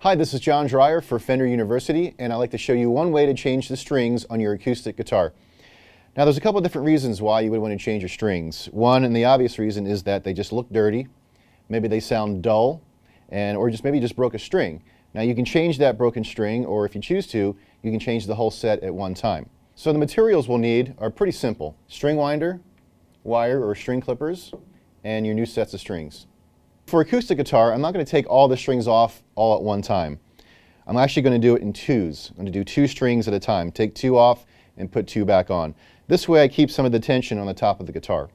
Hi, this is John Dreyer for Fender University, and I'd like to show you one way to change the strings on your acoustic guitar. Now, there's a couple of different reasons why you would want to change your strings. One, and the obvious reason, is that they just look dirty. Maybe they sound dull, or maybe you just broke a string. Now, you can change that broken string, or if you choose to, you can change the whole set at one time. So the materials we'll need are pretty simple: string winder, wire or string clippers, and your new sets of strings. For acoustic guitar, I'm not going to take all the strings off all at one time. I'm actually going to do it in twos. I'm going to do 2 strings at a time. Take 2 off and put 2 back on. This way I keep some of the tension on the top of the guitar.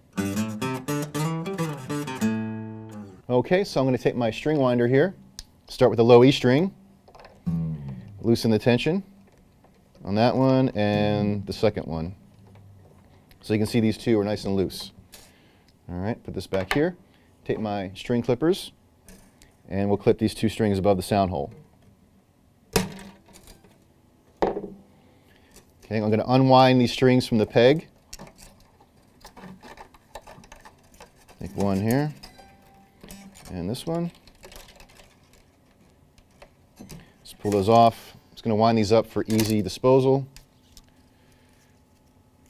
Okay, so I'm going to take my string winder here, start with the low E string, loosen the tension on that one and the second one. So you can see these 2 are nice and loose. All right, put this back here. Take my string clippers and we'll clip these 2 strings above the sound hole. Okay, I'm going to unwind these strings from the peg. Take one here and this one. Just pull those off. Just going to wind these up for easy disposal.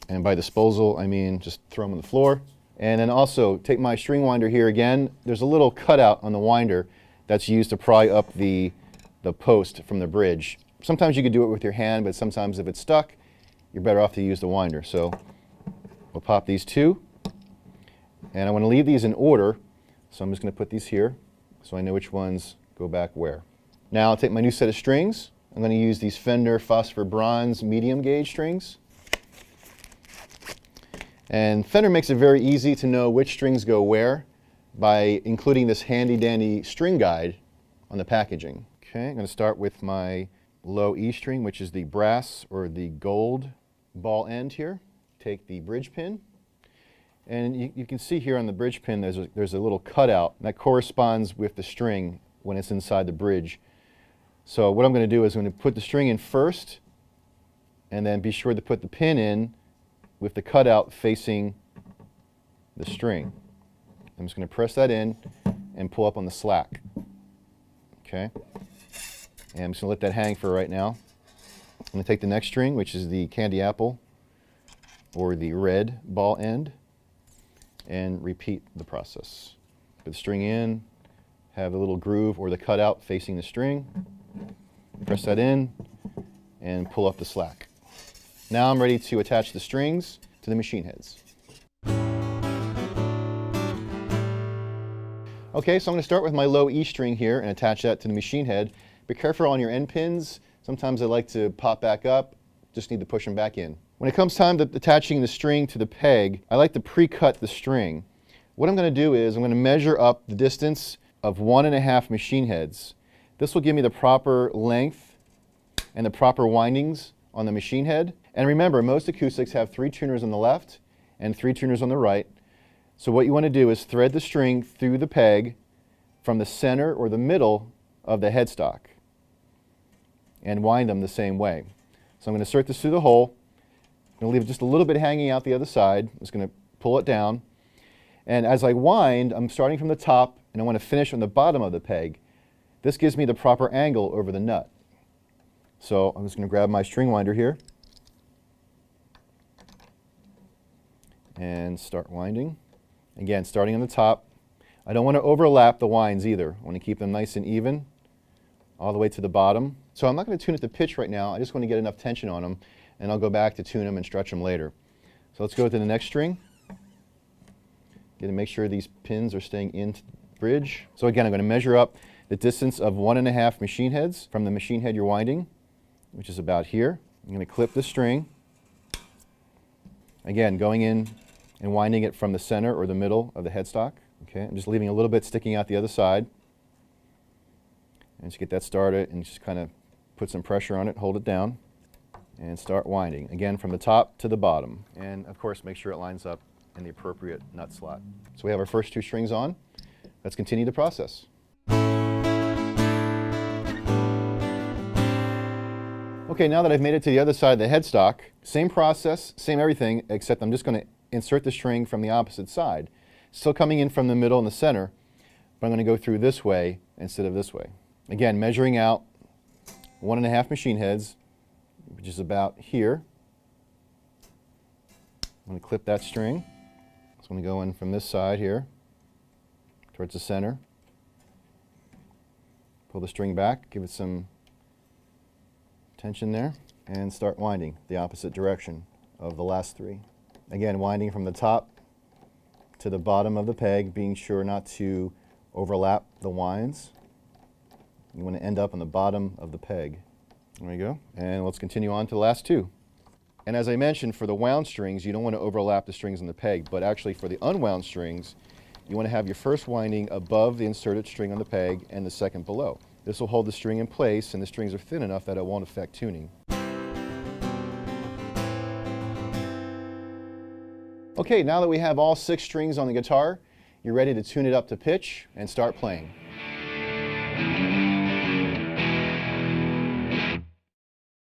And by disposal, I mean just throw them on the floor. And then also take my string winder here again. There's a little cutout on the winder that's used to pry up the post from the bridge. Sometimes you could do it with your hand, but sometimes if it's stuck, you're better off to use the winder. So we'll pop these 2. And I want to leave these in order, so I'm just going to put these here so I know which ones go back where. Now I'll take my new set of strings. I'm going to use these Fender Phosphor Bronze medium gauge strings. And Fender makes it very easy to know which strings go where by including this handy dandy string guide on the packaging. Okay, I'm going to start with my low E string, which is the brass or the gold ball end here. Take the bridge pin, and you can see here on the bridge pin there's a little cutout that corresponds with the string when it's inside the bridge. So what I'm going to do is I'm going to put the string in first, and then be sure to put the pin in with the cutout facing the string. I'm just going to press that in and pull up on the slack. Okay, and I'm just going to let that hang for right now. I'm going to take the next string, which is the candy apple or the red ball end, and repeat the process. Put the string in, have the little groove or the cutout facing the string, press that in, and pull up the slack. Now I'm ready to attach the strings to the machine heads. Okay, so I'm going to start with my low E string here and attach that to the machine head. Be careful on your end pins. Sometimes they like to pop back up. Just need to push them back in. When it comes time to attaching the string to the peg, I like to pre-cut the string. What I'm going to do is I'm going to measure up the distance of 1.5 machine heads. This will give me the proper length and the proper windings on the machine head. And remember, most acoustics have 3 tuners on the left and 3 tuners on the right. So what you want to do is thread the string through the peg from the center or the middle of the headstock and wind them the same way. So I'm going to insert this through the hole. I'm going to leave it just a little bit hanging out the other side. I'm just going to pull it down. And as I wind, I'm starting from the top and I want to finish on the bottom of the peg. This gives me the proper angle over the nut. So I'm just going to grab my string winder here and start winding. Again, starting on the top. I don't want to overlap the winds either. I want to keep them nice and even all the way to the bottom. So I'm not going to tune it to pitch right now. I just want to get enough tension on them, and I'll go back to tune them and stretch them later. So let's go to the next string. Get to make sure these pins are staying into the bridge. So again, I'm going to measure up the distance of 1.5 machine heads from the machine head you're winding, which is about here. I'm going to clip the string. Again, going in and winding it from the center or the middle of the headstock. Okay, I'm just leaving a little bit sticking out the other side. And just get that started and just kind of put some pressure on it, hold it down, and start winding. Again, from the top to the bottom. And of course, make sure it lines up in the appropriate nut slot. So we have our first 2 strings on. Let's continue the process. Okay, now that I've made it to the other side of the headstock, same process, same everything, except I'm just going to insert the string from the opposite side. Still coming in from the middle and the center, but I'm going to go through this way instead of this way. Again, measuring out 1.5 machine heads, which is about here. I'm going to clip that string. It's going to go in from this side here towards the center. Pull the string back, give it some tension there, and start winding the opposite direction of the last 3. Again, winding from the top to the bottom of the peg, being sure not to overlap the winds. You want to end up on the bottom of the peg. There we go. And let's continue on to the last 2. And as I mentioned, for the wound strings, you don't want to overlap the strings on the peg, but actually for the unwound strings, you want to have your first winding above the inserted string on the peg and the second below. This will hold the string in place, and the strings are thin enough that it won't affect tuning. Okay, now that we have all 6 strings on the guitar, you're ready to tune it up to pitch and start playing.